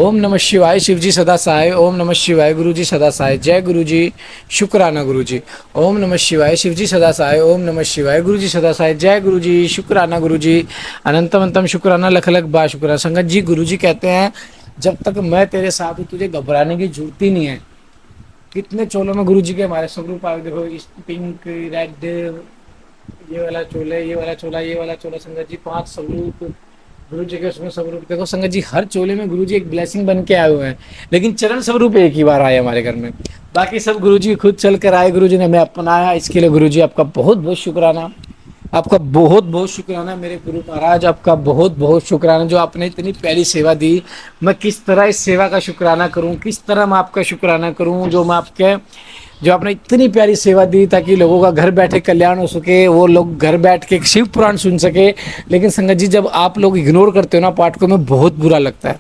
ओम नमः शिवाय। शिव जी सदा सहाय। ओम नमः शिवाय। गुरु जी सदा सहाय। जय गुरु जी। शुक्राना गुरु जी। ओम नमः शिवाय। शिव जी सदा सहाय। ओम नमः शिवाय। गुरु जी सदा सहाय। जय गुरु जी। शुक्राना गुरु जी। अनंतम अंतम शुक्राना लख लख बा शुक्राना। संगत जी, गुरु जी कहते हैं जब तक मैं तेरे साथ हूँ तुझे घबराने की जरूरत ही नहीं है। कितने चोलों में गुरु जी के हमारे स्वरूप आए देखो, पिंक, रेड, ये वाला चोला, ये वाला चोला, ये वाला चोला। संगत जी 5 स्वरूप गुरु जी के, उसमें स्वरूप देखो संगत जी, हर चोले में गुरु जी एक ब्लेसिंग बन के आए हुए हैं। लेकिन चरण स्वरूप एक ही बार आए हमारे घर में। बाकी सब गुरु जी खुद चल कर आए। गुरु जी ने हमें अपनाया, इसके लिए गुरु जी आपका बहुत बहुत शुक्राना। आपका बहुत बहुत शुक्राना मेरे गुरु महाराज। आपका बहुत बहुत शुक्राना जो आपने इतनी प्यारी सेवा दी। मैं किस तरह इस सेवा का शुक्राना करूं, किस तरह मैं आपका शुक्राना करूं जो मैं आपके, जो आपने इतनी प्यारी सेवा दी ताकि लोगों का घर बैठे कल्याण हो सके, वो लोग घर बैठ के शिव पुराण सुन सके। लेकिन संगत जी, जब आप लोग इग्नोर करते हो ना पाठ को, हमें बहुत बुरा लगता है।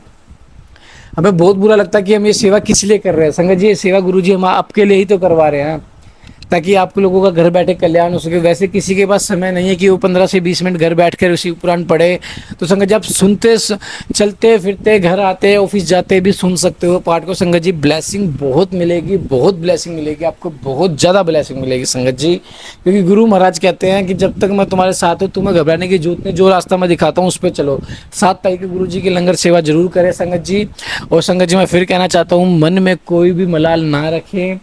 हमें बहुत बुरा लगता है कि हम ये सेवा किस लिए कर रहे हैं। संगत जी, ये सेवा गुरु जी हम आपके लिए ही तो करवा रहे हैं, ताकि आप लोगों का घर बैठे कल्याण हो सके। वैसे किसी के पास समय नहीं है कि वो 15 से 20 मिनट घर बैठ कर शिव पुराण पढ़े। तो संगत जी, आप सुनते, चलते फिरते, घर आते, ऑफिस जाते भी सुन सकते हो पाठ को। संगत जी, ब्लेसिंग बहुत मिलेगी, बहुत ब्लेसिंग मिलेगी आपको, बहुत ज़्यादा ब्लेसिंग मिलेगी संगत जी। क्योंकि गुरु महाराज कहते हैं कि जब तक मैं तुम्हारे साथ हूँ तुम्हें घबराने की जरूरत नहीं, जो रास्ता मैं दिखाता हूँ उस पर चलो। 7 तारीख को गुरु जी की लंगर सेवा जरूर करें संगत जी। और संगत जी, मैं फिर कहना चाहता हूँ, मन में कोई भी मलाल ना रखें,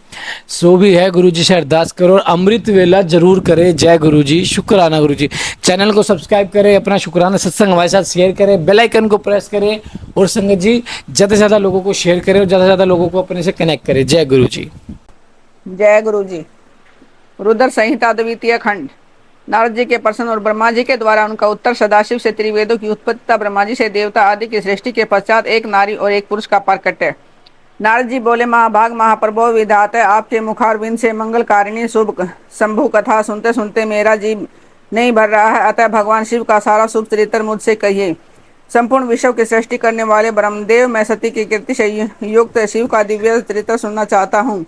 सो भी है गुरु जी से अरदास करो और अमृत वेला जरूर करें। जय गुरु जी। शुक्राना गुरु जी। चैनल को सब्सक्राइब करें, अपना शुक्राना सत्संग हमारे साथ शेयर करें, बेल आइकन को प्रेस करें और संगत जी ज़्यादा से ज़्यादा लोगों को शेयर करें और ज़्यादा से ज़्यादा लोगों को अपने से कनेक्ट करें। जय गुरु जी। जय गुरु जी। रुद्र संहिता द्वितीय खंड। नारद जी के प्रश्न और ब्रह्मा जी के द्वारा उनका उत्तर। सदाशिव से त्रिवेदों की उत्पत्ति, ब्रह्मा जी से देवता आदि की सृष्टि के पश्चात एक नारी और एक पुरुष का प्राकट्य। नारद जी बोले, महाभाग महाप्रभो विधाता, आपके मुखारविंद से मंगलकारिणी शुभ शंभु कथा सुनते सुनते मेरा जी नहीं भर रहा है, अतः भगवान शिव का सारा शुभ चरित्र मुझसे कहिए। संपूर्ण विश्व की सृष्टि करने वाले ब्रह्मदेव, मैं सती की कीर्ति से युक्त शिव का दिव्य चरित्र सुनना चाहता हूँ।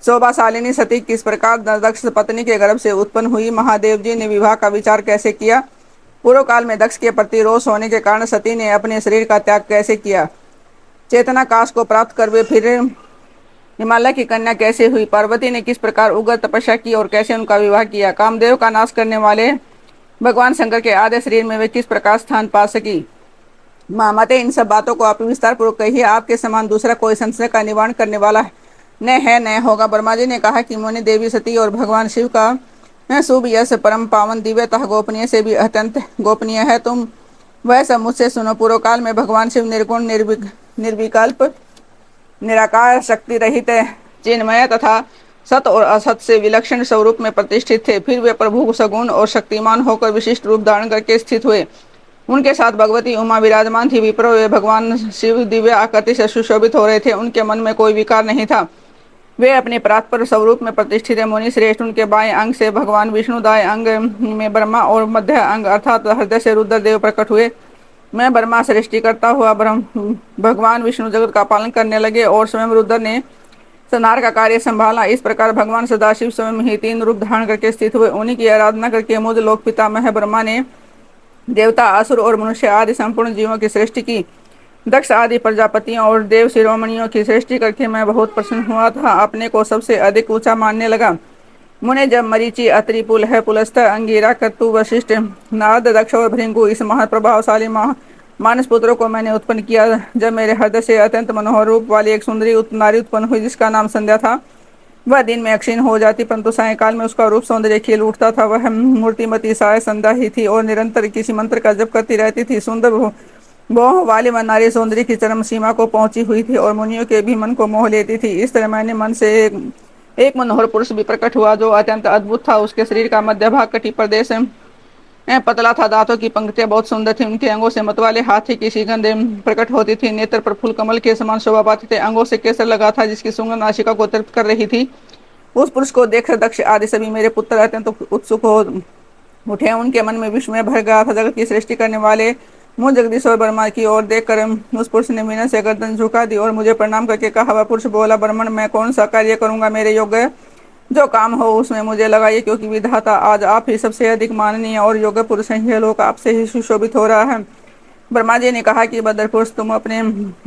शोभाशालिनी सती किस प्रकार दक्ष पत्नी के गर्भ से उत्पन्न हुई, महादेव जी ने विवाह का विचार कैसे किया, पूर्व काल में दक्ष के प्रति रोष होने के कारण सती ने अपने शरीर का त्याग कैसे किया, चेतना काश को प्राप्त कर वे फिर हिमालय की कन्या कैसे हुई, पार्वती ने किस प्रकार उग्र तपस्या की और कैसे उनका विवाह किया, कामदेव का नाश करने वाले भगवान शंकर के आधे शरीर में वे किस प्रकार स्थान पा सकी। मामते, इन सब बातों को आप विस्तार पूर्वक कहिए, आपके समान दूसरा कोई संशय का निवारण करने वाला न है न होगा। ब्रह्मा जी ने कहा कि मुनि देवी सती और भगवान शिव का शुभ यश परम पावन दिव्यतः गोपनीय से भी अत्यंत गोपनीय है। तुम वह सब मुझसे सुनो। पूर्व काल में भगवान शिव निर्गुण निर्विकल्प निराकार शक्ति रहित चिन्मय तथा सत और असत से विलक्षण स्वरूप में प्रतिष्ठित थे। फिर वे प्रभु सगुण और शक्तिमान होकर विशिष्ट रूप धारण करके स्थित हुए। उनके साथ भगवती उमा विराजमान थी। विप्रो, वे भगवान शिव दिव्य आकृति से सुशोभित हो रहे थे। उनके मन में कोई विकार नहीं था। वे अपने परात्पर स्वरूप में प्रतिष्ठित है। मुनि श्रेष्ठ, उनके बाएं अंग से भगवान विष्णु, दाएं अंग में ब्रह्मा और मध्य अंग अर्थात हृदय से रुद्र देव प्रकट हुए। मैं ब्रह्मा सृष्टि करता हुआ भगवान विष्णु जगत का पालन करने लगे और स्वयं रुद्र ने संहार का कार्य संभाला। इस प्रकार भगवान सदाशिव स्वयं ही 3 रूप धारण करके स्थित हुए। उन्हीं की आराधना करके मुझ लोक पितामह ब्रह्मा ने देवता, असुर और मनुष्य आदि संपूर्ण जीवों की सृष्टि की। दक्ष आदि प्रजापतियों और देव शिरोमणियों की सृष्टि करके मैं बहुत प्रसन्न हुआ था, अपने को सबसे अधिक ऊंचा मानने लगा। मुने जब मरीचि, अत्रि, पुलह, पुलस्त्य, अंगिरा, क्रतु, वशिष्ठ, नारद, दक्ष और भृंगु इस महाप्रभावशाली मानस पुत्रों को मैंने उत्पन्न किया, जब मेरे हृदय से अत्यंत मनोहर रूप वाली एक सुंदरी नारी उत्पन्न हुई जिसका नाम संध्या था। वह दिन में क्षीण हो जाती, परंतु सायंकाल में उसका रूप सौंदर्य खिल उठता था। वह मूर्तिमती साय संध्या ही थी और निरंतर किसी मंत्र का जप करती रहती थी। सुंदर मोह वाली वह नारी सौंदर्य की चरम सीमा को पहुंची हुई थी और मुनियों के भी मन को मोह लेती थी। इस तरह मैंने मन से एक मनोहर पुरुष भी प्रकट हुआ जो अत्यंत अद्भुत था। उसके शरीर का मध्य भाग कटी प्रदेश पतला था, दांतों की पंक्तियां बहुत सुंदर थी, उनके अंगों से मतवाले हाथी की सुगंध प्रकट होती थी, नेत्र पर फूल कमल के समान शोभा पाते थे, अंगों से केसर लगा था जिसकी सुगंध नासिका को तृप्त कर रही थी। उस पुरुष को देखकर दक्ष आदि सभी मेरे पुत्र अत्यंत उत्सुक हो उठे। उनके मन में विस्मय भर गया था। जगत की सृष्टि करने वाले मुझ जगदीश्वर वर्मा की ओर देखकर उस पुरुष ने विनय से गर्दन झुका दी और मुझे प्रणाम करके कहा। वह पुरुष बोला, ब्राह्मण, मैं कौन सा कार्य करूंगा, मेरे योग्य जो काम हो उसमें मुझे लगाइए, क्योंकि विधाता आज आप ही सबसे अधिक माननीय और योग्य पुरुष हैं। यह लोक आपसे ही सुशोभित हो रहा है। ब्रह्मा जी ने कहा कि बदर पुरुष, तुम अपने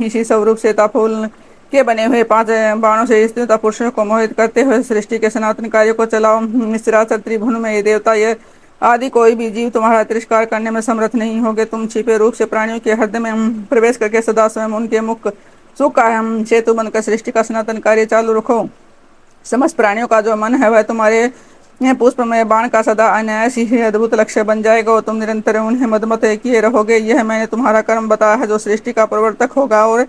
इसी स्वरूप से फूल के बने हुए 5 बाणों से स्त्रियों पुरुषों को मोहित करते हुए सृष्टि के सनातन कार्य को चलाओ। निश्चराचर त्रिभुवन में ये देवता, ये आदि कोई भी जीव तुम्हारा तिरस्कार करने में समर्थ नहीं होगे। तुम छिपे रूप से प्राणियों के हृदय में प्रवेश करके सदा स्वयं उनके मुख सुख का सेतु बनकर सृष्टि का सनातन कार्य चालू रखो। समस्त प्राणियों का जो मन है वह तुम्हारे पुष्प में बाण का सदा अनायास ही अद्भुत लक्ष्य बन जाएगा और तुम निरंतर उन्हें मदमत किए रहोगे। यह मैंने तुम्हारा कर्म बताया है जो सृष्टि का प्रवर्तक होगा, और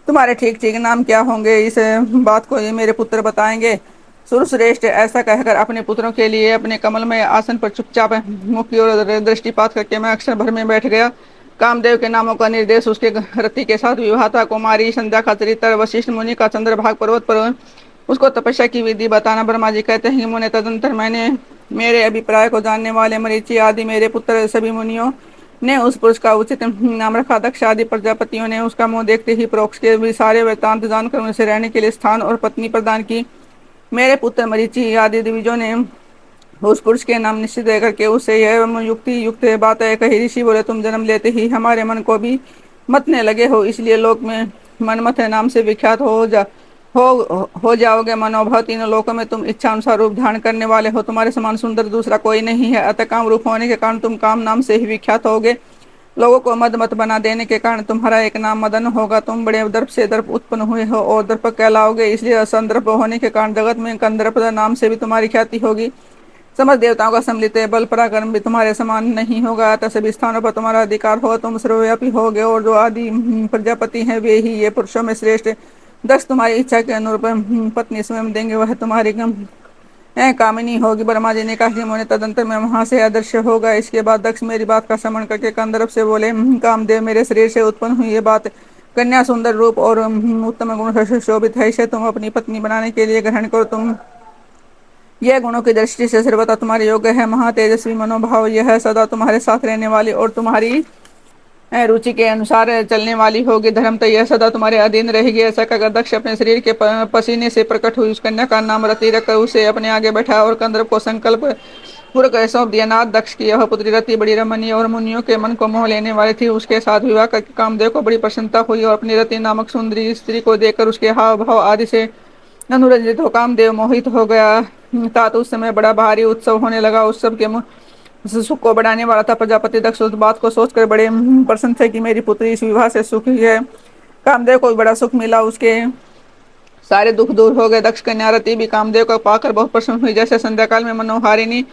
तुम्हारे ठीक ठीक नाम क्या होंगे इस बात को ये मेरे पुत्र बताएंगे। सुरश्रेष्ठ, ऐसा कहकर अपने पुत्रों के लिए अपने कमल में आसन पर चुपचाप मुख की ओर दृष्टिपात करके मैं अक्षर भर में बैठ गया। कामदेव के नामों का निर्देश उसके रति के साथ विवाह था। कुमारी संध्या का चरित्र, वशिष्ठ मुनि का चंद्रभाग पर्वत पर उसको तपस्या की विधि बताना। ब्रह्मा जी कहते हैं कि मुने, तदंतर मैंने मेरे अभिप्राय को जानने वाले मरीचि आदि मेरे पुत्र सभी मुनियों ने उस पुरुष का उचित नाम रखा। दक्ष आदि प्रजापतियों ने उसका मुंह देखते ही प्रोक्ष के भी सारे वृत्तांत जानकर उनसे रहने के लिए स्थान और पत्नी प्रदान की। मेरे पुत्र मरीचि आदि दिविजों ने उस पुरुष के नाम निश्चित करके उससे यह युक्ति युक्त बात है कही। ऋषि बोले, तुम जन्म लेते ही हमारे मन को भी मतने लगे हो, इसलिए लोक में मनमथ नाम से विख्यात हो जाओगे। मनोभाव तीनों लोकों में तुम इच्छा अनुसार रूप धारण करने वाले हो। तुम्हारे समान सुंदर दूसरा कोई नहीं है। अतः काम रूप होने के कारण तुम काम नाम से ही विख्यात होगे। लोगों को मद मत बना देने के कारण तुम्हारा एक नाम मदन होगा। तुम बड़े दर्प से दर्प उत्पन्न हुए हो और दर्पक कहलाओगे, इसलिए असंदर्प होने के कारण जगत में कंदर्प नाम से भी तुम्हारी ख्याति होगी। समस्त देवताओं का सम्मिलित बल पराक्रम भी तुम्हारे समान नहीं होगा। अतः सभी स्थानों पर तुम्हारा अधिकार हो, तुम सर्वव्यापी होगे और जो आदि प्रजापति हैं वे ही ये पुरुषों में श्रेष्ठ। दक्ष तुम्हारी इच्छा के अनुरूप पत्नी स्वयं देंगे, वह तुम्हारी कामिनी होगी। ब्रह्मा जी ने कहा कि मुने, तदंतर में वहां से अदृश्य होगा। इसके बाद दक्ष मेरी बात का श्रवण करके कंदर्प से बोले, कामदेव, मेरे शरीर से उत्पन्न हुई ये बात कन्या सुंदर रूप और उत्तम गुण से शोभित है। इसे तुम अपनी पत्नी बनाने के लिए ग्रहण करो। तुम यह गुणों की दृष्टि से सर्वथा तुम्हारे योग्य है। महातेजस्वी मनोभाव, यह सदा तुम्हारे साथ रहने वाली और तुम्हारी रुचि के अनुसार चलने वाली होगी। धर्मतः यह सदा तुम्हारे अधीन रहेगी। ऐसा कहकर दक्ष अपने शरीर के पसीने से प्रकट हुई उस कन्या का नाम रति रखकर उसे अपने आगे बैठा और कंदर्प को संकल्प पूर्वक सौंप दिया। नाथ, दक्ष की यह पुत्री रति बड़ी रमणीय और मुनियों के मन को मोह लेने वाली थी। उसके साथ विवाह करके कामदेव को बड़ी प्रसन्नता हुई और अपनी रति नामक सुंदरी स्त्री को देखकर उसके हाव भाव आदि से अनुरंजित हो कामदेव मोहित हो गया। तात उस समय बड़ा भारी उत्सव होने लगा। उत्सव के सुख को बढ़ाने वाला था। प्रजापति दक्ष उस बात को सोचकर बड़े प्रसन्न थे कि मेरी पुत्री इस विवाह से सुखी है। कामदेव को बड़ा सुख मिला, उसके सारे दुख दूर हो गए। दक्ष कन्या रति भी कामदेव को पाकर बहुत प्रसन्न हुई। जैसे संध्या काल में मनोहारिणी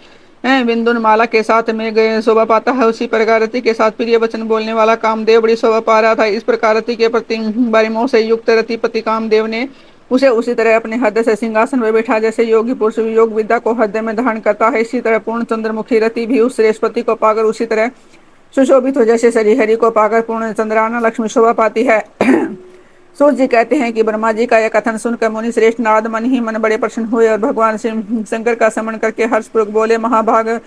बिंदुन माला के साथ में गए शोभा पाता है, उसी प्रकार रति के साथ प्रिय वचन बोलने वाला कामदेव बड़ी शोभा पा रहा था। इस प्रकार रति के प्रति बड़ी मोह से युक्त रतिपति कामदेव ने उसे उसी तरह अपने हृदय से सिंहासन में बैठा। जैसे योगी पुरुष योग विद्या को हृदय में धारण करता है, इसी तरह पूर्ण चंद्रमुखी रति भी उस श्रेष्ठपति को पाकर उसी तरह सुशोभित हो, जैसे श्रीहरि को पाकर पूर्ण चंद्राना लक्ष्मी शोभा पाती है। सूर्य जी कहते हैं कि ब्रह्मा जी का यह कथन सुनकर मुनि श्रेष्ठ नारद मन ही मन बड़े प्रसन्न हुए और भगवान शंकर का स्मरण करके हर्षपूर्वक बोले, महाभाग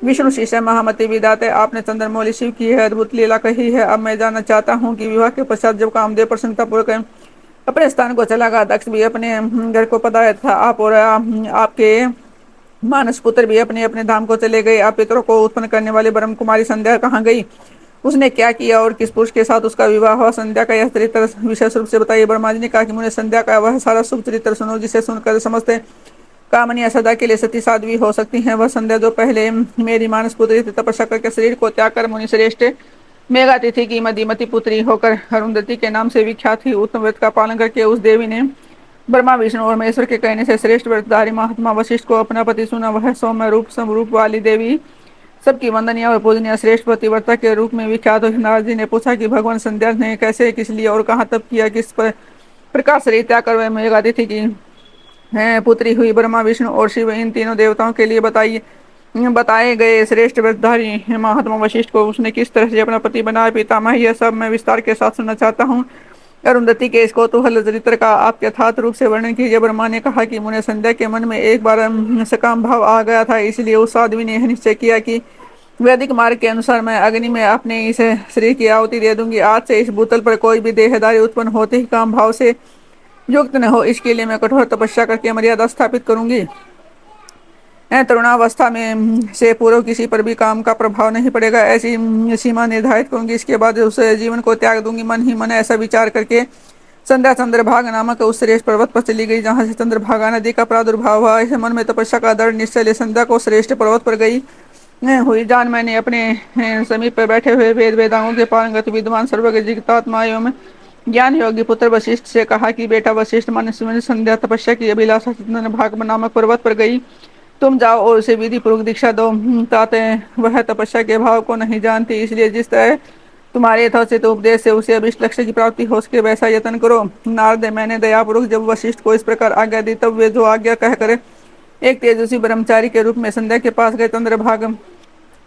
विष्णु शिष्य महामति विदाते, आपने चंद्रमौली शिव की यह अद्भुत लीला कही है। अब मैं जानना चाहता हूँ कि विवाह के पश्चात जब कामदेव प्रसन्नता पूर्वक अपने स्थान को चला गया, दक्ष भी अपने घर को पधारा था, आप और आपके मानस पुत्र भी अपने अपने धाम को चले गए। आप पितरों को उत्पन्न करने वाली ब्रह्म कुमारी संध्या कहाँ गई? उसने क्या किया और किस पुरुष के साथ उसका विवाह हुआ? संध्या का यह चरित्र विशेष रूप से बताइए। ब्रह्मा जी ने कहा कि मुझे संध्या का वह सारा शुभ चरित्र सुनो, जिसे सुनकर समझते कामनिया सदा के लिए सती साध्वी हो सकती है। वह संध्या जो पहले मेरी मानस पुत्री थी, तपस्या करके शरीर को त्याग कर मुनि श्रेष्ठ मेघातिथि की मधुमती पुत्री होकर अरुंधति के नाम से विख्यात थी। उत्तम व्रत का पालन करके उस देवी ने ब्रह्मा विष्णु और महेश्वर के कहने से श्रेष्ठ व्रतधारी महात्मा वशिष्ठ को अपना पति सुना। वह सौम्य रूप समरूप वाली देवी सबकी वंदनीय और पूजनीय श्रेष्ठ पतिव्रता के रूप में विख्यात हुई। नारद जी ने पूछा कि भगवान संध्या ने कैसे, किस लिए और कहाँ तप किया, किस प्रकार शरीर त्याग कर वह मेघातिथि की पुत्री हुई। ब्रह्मा विष्णु और शिव इन तीनों देवताओं के लिए बताए गए श्रेष्ठ व्रतधारी महात्मा वशिष्ठ को उसने किस तरह से अपना पति बनाया पितामह, यह सब मैं विस्तार के साथ सुनना चाहता हूँ। अरुंधति के इस कौतूहल चरित्र का आप यथार्थ रूप से वर्णन कीजिए। ब्रह्मा ने कहा कि मुने, संध्या के मन में एक बार सकाम भाव आ गया था, इसलिए उस आदमी ने यह निश्चय किया कि वैदिक मार्ग के अनुसार मैं अग्नि में अपने इस शरीर की आहुति दे दूंगी। आज से इस भूतल पर कोई भी देहदारी उत्पन्न होते ही काम भाव से युक्त न हो, इसके लिए मैं कठोर तपस्या करके मर्यादा स्थापित करूंगी। तरुणावस्था में से पूर्व किसी पर भी काम का प्रभाव नहीं पड़ेगा, ऐसी सीमा निर्धारित करूंगी। इसके बाद उस जीवन को त्याग दूंगी। मन ही मन ऐसा विचार करके संध्या चंद्रभागा नामक उस श्रेष्ठ पर्वत पर चली गई जहाँ से चंद्रभागा नदी का प्रादुर्भाव हुआ। ऐसे मन में तपस्या का दृढ़ निश्चय ले संध्या को श्रेष्ठ पर्वत पर गई हुई जान मैंने अपने समीप पर बैठे हुए वेद वेदांगों के पारंगत विद्वान सर्वज्ञ जिज्ञात्मा एवं ज्ञान योगी पुत्र वशिष्ठ से कहा कि बेटा वशिष्ठ, मन संध्या तपस्या की अभिलाषा चंद्रभाग नामक पर्वत पर गई। तुम जाओ और उसे विधि पूर्वक दीक्षा दो। ताते वह तपस्या के भाव को नहीं जानती, इसलिए जिस तरह तुम्हारे यथोचित उपदेश से उसे अभिष्ट लक्ष्य की प्राप्ति हो सके वैसा यत्न करो। नारद, मैंने दयापूर्वक जब वशिष्ठ को इस प्रकार आज्ञा दी तब वे जो आज्ञा कह करे एक तेजस्वी ब्रह्मचारी के रूप में संध्या के पास गए। चंद्रभाग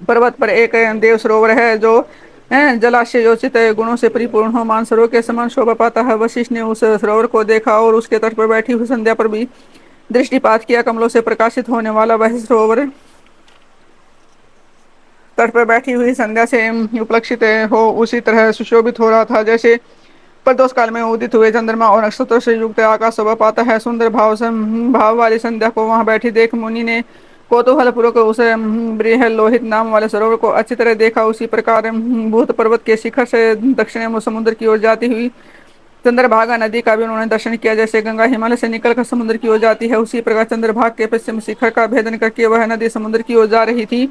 पर्वत पर एक देव सरोवर है जो जलाशय योचित गुणों से परिपूर्ण हो, मानसरोवर के समान शोभा पाता है। वशिष्ठ ने उस सरोवर को देखा और उसके तट पर बैठी हुई संध्या पर भी दृष्टिपात किया। कमलों से प्रकाशित होने वाला वह सरोवर तट पर बैठी हुई संध्या से उपलक्षित हो उसी तरह सुशोभित हो रहा था जैसे प्रदोष काल में उदित हुए चंद्रमा और नक्षत्रों से युक्त आकाश शोभा पाता है। सुंदर भाव वाली संध्या को वहां बैठी देख मुनि ने कौतूहल पूर्वक उस बृहल लोहित नाम वाले सरोवर को अच्छी तरह देखा। उसी प्रकार भूत पर्वत के शिखर से दक्षिण समुद्र की ओर जाती हुई चंद्रभागा नदी का भी उन्होंने दर्शन किया। जैसे गंगा हिमालय से निकलकर समुद्र की ओर जाती है, उसी प्रकार चंद्रभाग के पश्चिम शिखर का भेदन करके वह नदी समुद्र की ओर जा रही थी।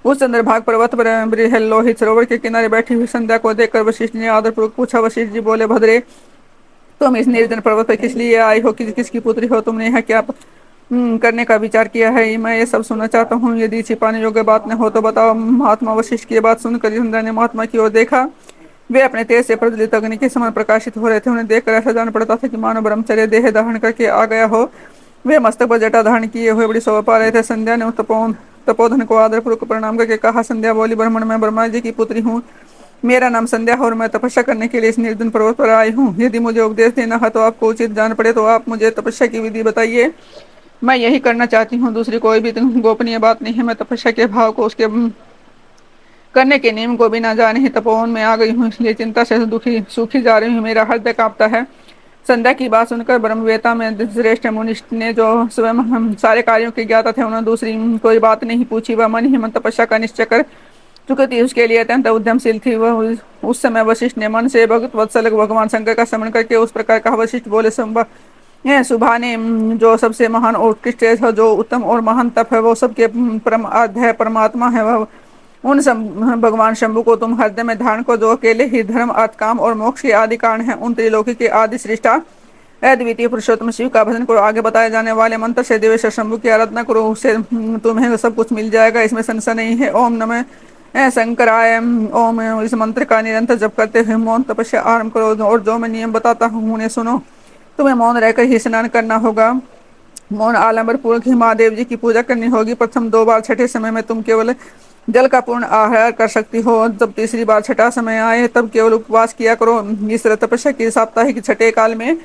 उस चंद्रभाग पर्वत पर बृहल लोहित सरोवर के किनारे बैठी हुई संध्या को देखकर वशिष्ठ ने आदरपूर्वक पूछा। वशिष्ठ जी बोले, भद्रे, तुम इस निर्जन पर्वत पर किस लिए आई हो? किसकी पुत्री हो? तुमने यहाँ क्या करने का विचार किया है? मैं ये सब सुनना चाहता हूँ। यदि छिपाने योग्य बात न हो तो बताओ। महात्मा वशिष्ठ की बात सुनकर संध्या ने महात्मा की ओर देखा। वे अपने तेज से प्रज्वलित अग्नि के समान प्रकाशित हो रहे थे। उन्हें देखकर ऐसा जान पड़ता था कि मानव ब्रह्मचर्य देह धारण करके आ गया हो। वे मस्तक पर जटा धारण किए हुए बड़ी शोभा पा रहे थे। संध्या ने तपोधन को आदरपूर्वक प्रणाम करके कहा। संध्या बोली, ब्राह्मण, मैं ब्रह्मा जी की पुत्री हूँ। मेरा नाम संध्या है और मैं तपस्या करने के लिए इस निर्जन पर्वत पर आई हूँ। यदि मुझे उपदेश देना है तो आपको उचित जान पड़े तो आप मुझे तपस्या की विधि बताइए। मैं यही करना चाहती हूँ, दूसरी कोई भी गोपनीय बात नहीं है। मैं तपस्या के भाव को उसके करने के नियम को भी ना जाने ही तपोवन में आ गई हूँ, इसलिए चिंता से दुखी सूखी जा रही हूँ। मेरा हृदय कांपता है। संध्या की बात सुनकर ब्रह्मवेता में श्रेष्ठ मुनिष्ठ ने जो स्वयं हम सारे कार्यों के ज्ञाता थे उन्होंने दूसरी कोई बात नहीं पूछी। वह मन ही मन तपस्या का निश्चय कर चुकी थी। उसके लिए अत्यंत उद्यमशील थी वह। उस समय वशिष्ठ ने मन से भगत वत्सल भगवान शंकर का स्मरण करके उस प्रकार कहा। वशिष्ठ बोले, सुबह ने जो सबसे महान और उत्कृष्ट है, जो उत्तम और महान तप है, वो सबके परम आध्याय परमात्मा है। वह उन भगवान शंभु को तुम हृदय में धारण को, जो अकेले ही धर्म, अर्थ, काम और मोक्ष के आदि कारण है। उन त्रिलोकी के आदि सृष्टा अद्वितीय पुरुषोत्तम शिव का भजन करो। आगे बताए जाने वाले मंत्र से देवेश्वर शंभु की आराधना करो, उससे तुम्हें सब कुछ मिल जाएगा, इसमें संशय नहीं है। ओम नमः शंकराय। ओम इस मंत्र का निरंतर जप करते हुए मौन तपस्या आरंभ करो और जो मैं नियम बताता हूँ उन्हें सुनो। तुम्हें मौन रहकर ही स्नान करना होगा। मौन आलंबर पूर्वक ही महादेव जी की पूजा करनी होगी। प्रथम 2 बार छठे समय में तुम केवल जल का पूर्ण आहार कर सकती हो। जब तीसरी बार छठा समय आए तब केवल उपवास किया करो। इस तरह तपस्या की साप्ताहिक छठे काल में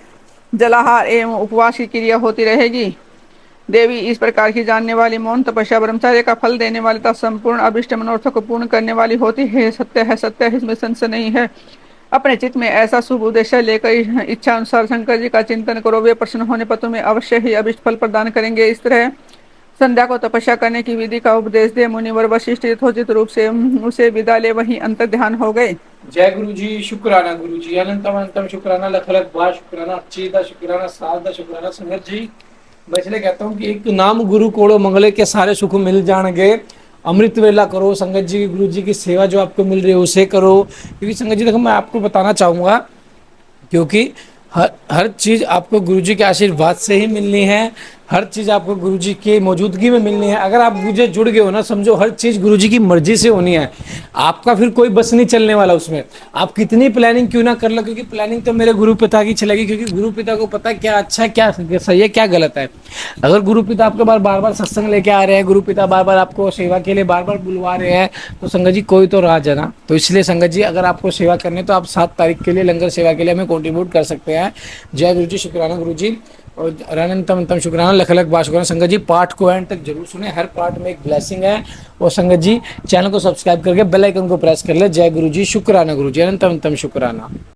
जलाहार एवं उपवास की क्रिया होती रहेगी। देवी इस प्रकार की जानने वाली मौन तपस्या ब्रह्मचर्य का फल देने वाली तथा संपूर्ण अभिष्ट मनोरथ को पूर्ण करने वाली होती है। सत्य है, सत्य है, इसमें संशय नहीं है। अपने चित्त में ऐसा शुभ उद्देश्य लेकर इच्छा अनुसार शंकर जी का चिंतन करो। वे प्रसन्न होने पर तुम्हें अवश्य ही अभिष्ट फल प्रदान करेंगे। इस तरह संध्या को तपस्या करने की विधि का उपदेश दे मुनिवर वशिष्ठ यथोचित रूप से उसे विदा ले वहीं अंतर ध्यान हो गए। जय गुरु जी, शुक्राना गुरु जी, अनंतम अनंतम शुक्राना, लख लख बार शुक्राना, अच्छीदा शुक्राना, सादा शुक्राना। संगत जी, मैं इसलिए कहता हूँ कि एक नाम गुरु कोड़ो मंगले के सारे सुख मिल जाएंगे। अमृत वेला करो, संगत जी गुरु जी की सेवा जो आपको मिल रही है उसे करो। क्योंकि संगत जी देखो, मैं आपको बताना चाहूँगा, क्योंकि हर चीज़ आपको गुरुजी के आशीर्वाद से ही मिलनी है। हर चीज़ आपको गुरुजी की मौजूदगी में मिलनी है। अगर आप मुझे जुड़ गए हो ना, समझो हर चीज़ गुरुजी की मर्जी से होनी है। आपका फिर कोई बस नहीं चलने वाला उसमें। आप कितनी प्लानिंग क्यों ना कर लो, क्योंकि प्लानिंग तो मेरे गुरु पिता की चलेगी, क्योंकि गुरु पिता को पता है क्या अच्छा है, क्या सही है, क्या गलत है। अगर गुरु पिता आपके बार बार सत्संग लेके आ रहे हैं, गुरु पिता बार बार आपको सेवा के लिए बार बार बुलवा रहे हैं, तो संगत जी कोई तो राज है ना। तो इसलिए संगत जी, अगर आपको सेवा करनी है तो आप 7 तारीख के लिए लंगर सेवा के लिए हमें कॉन्ट्रीब्यूट कर सकते हैं। जय गुरु जी, शुक्राना गुरु जी, और अनंतम अनंतम शुक्राना, लख लख बार शुक्राना। संगत जी, पार्ट को एंड तक जरूर सुने, हर पार्ट में एक ब्लेसिंग है। और संगत जी, चैनल को सब्सक्राइब करके बेल आइकन को प्रेस कर ले। जय गुरु जी, शुक्राना गुरु जी, अनंतम अनंतम शुक्राना।